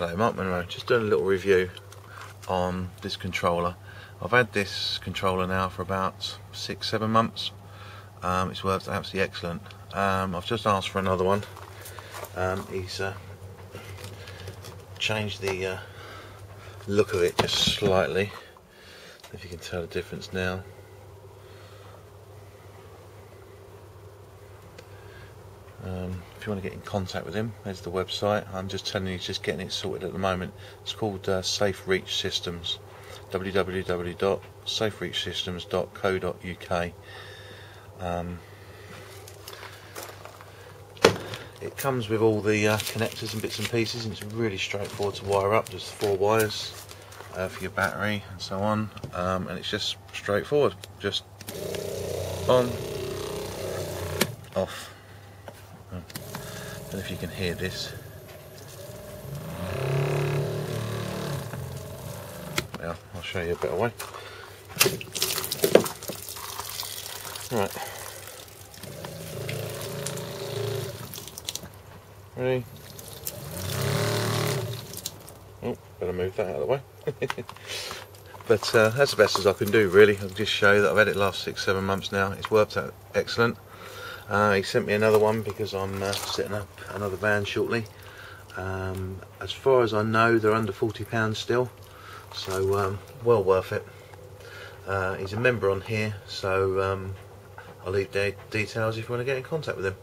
Hello, Mark Monroe. Just doing a little review on this controller. I've had this controller now for about 6-7 months. It's worked absolutely excellent. I've just asked for another one. He's changed the look of it just slightly. If you can tell the difference now. If you want to get in contact with him, there's the website. I'm just telling you, he's just getting it sorted at the moment. It's called Safe Reach Systems. www.safereachsystems.co.uk. It comes with all the connectors and bits and pieces, and it's really straightforward to wire up. There's 4 wires for your battery and so on, and it's just straightforward. Just on, off. I don't know if you can hear this. Yeah, I'll show you a better way. Right. Ready? Oh, better move that out of the way. But that's the best as I can do, really. I'll just show you that I've had it last 6-7 months now. It's worked out excellent. He sent me another one because I'm setting up another van shortly. As far as I know, they're under £40 still, so well worth it. He's a member on here, so I'll leave the details if you want to get in contact with him.